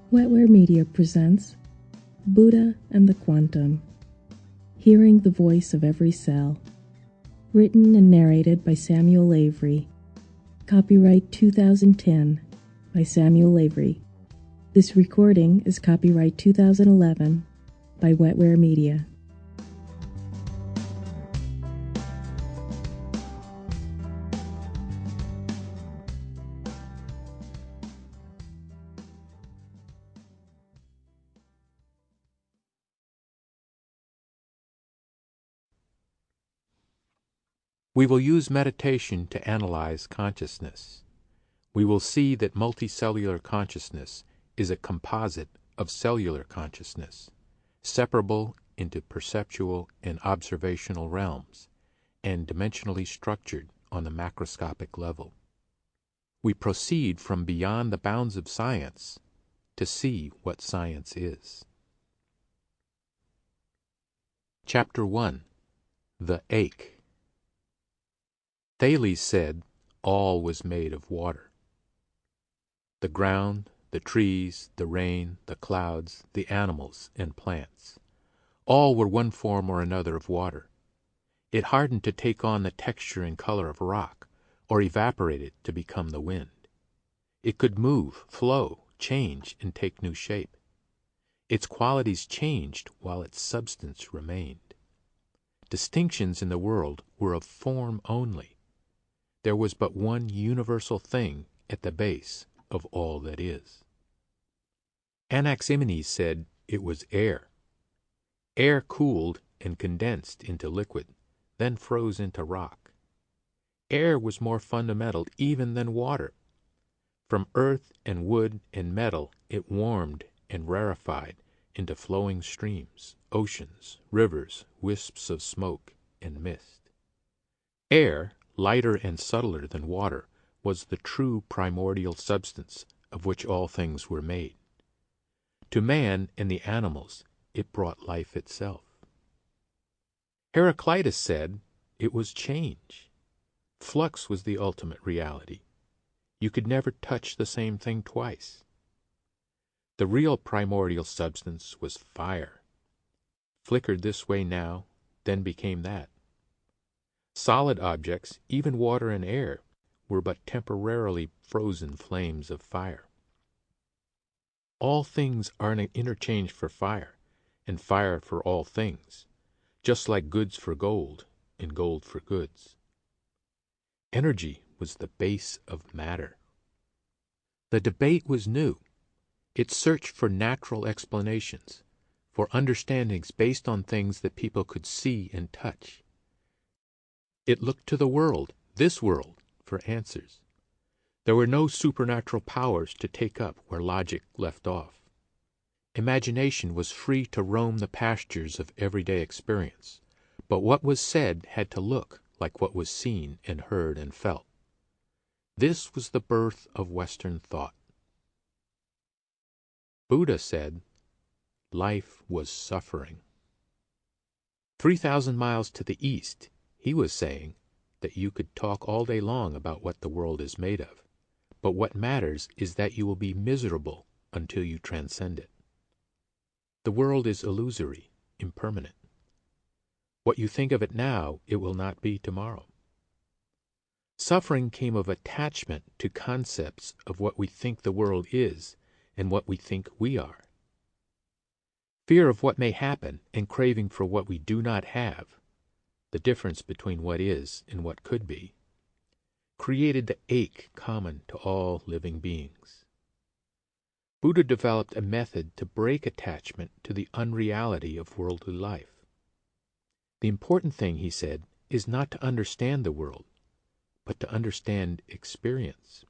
Wetware Media presents Buddha and the Quantum, Hearing the Voice of Every Cell, written and narrated by Samuel Avery. Copyright 2010 by Samuel Avery. This recording is copyright 2011 by Wetware Media. We will use meditation to analyze consciousness. We will see that multicellular consciousness is a composite of cellular consciousness, separable into perceptual and observational realms, and dimensionally structured on the macroscopic level. We proceed from beyond the bounds of science to see what science is. Chapter 1. The Ache. Thales said all was made of water. The ground, the trees, the rain, the clouds, the animals and plants, all were one form or another of water. It hardened to take on the texture and color of rock, or evaporated to become the wind. It could move, flow, change, and take new shape. Its qualities changed while its substance remained. Distinctions in the world were of form only. There was but one universal thing at the base of all that is. Anaximenes said it was air. Air cooled and condensed into liquid, then froze into rock. Air was more fundamental even than water. From earth and wood and metal it warmed and rarefied into flowing streams, oceans, rivers, wisps of smoke and mist. Air, lighter and subtler than water, was the true primordial substance of which all things were made. To man and the animals it brought life itself. Heraclitus said it was change. Flux was the ultimate reality. You could never touch the same thing twice. The real primordial substance was fire. Flickered this way now, then became that. Solid objects, even water and air, were but temporarily frozen flames of fire. All things are an interchange for fire, and fire for all things, just like goods for gold, and gold for goods. Energy was the base of matter. The debate was new. It searched for natural explanations, for understandings based on things that people could see and touch. It looked to the world, this world, for answers. There were no supernatural powers to take up where logic left off. Imagination was free to roam the pastures of everyday experience, but what was said had to look like what was seen and heard and felt. This was the birth of Western thought. Buddha said, life was suffering. 3,000 miles to the east, he was saying that you could talk all day long about what the world is made of, but what matters is that you will be miserable until you transcend it. The world is illusory, impermanent. What you think of it now, it will not be tomorrow. Suffering came of attachment to concepts of what we think the world is and what we think we are. Fear of what may happen and craving for what we do not have, the difference between what is and what could be, created the ache common to all living beings. Buddha developed a method to break attachment to the unreality of worldly life. The important thing, he said, is not to understand the world, but to understand experience.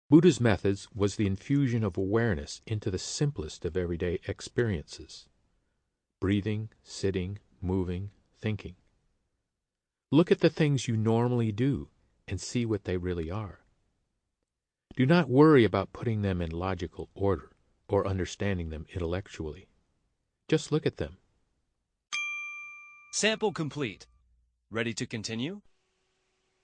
Buddha's methods was the infusion of awareness into the simplest of everyday experiences: breathing, sitting, moving, thinking. Look at the things you normally do and see what they really are. Do not worry about putting them in logical order or understanding them intellectually. Just look at them. Sample complete. Ready to continue?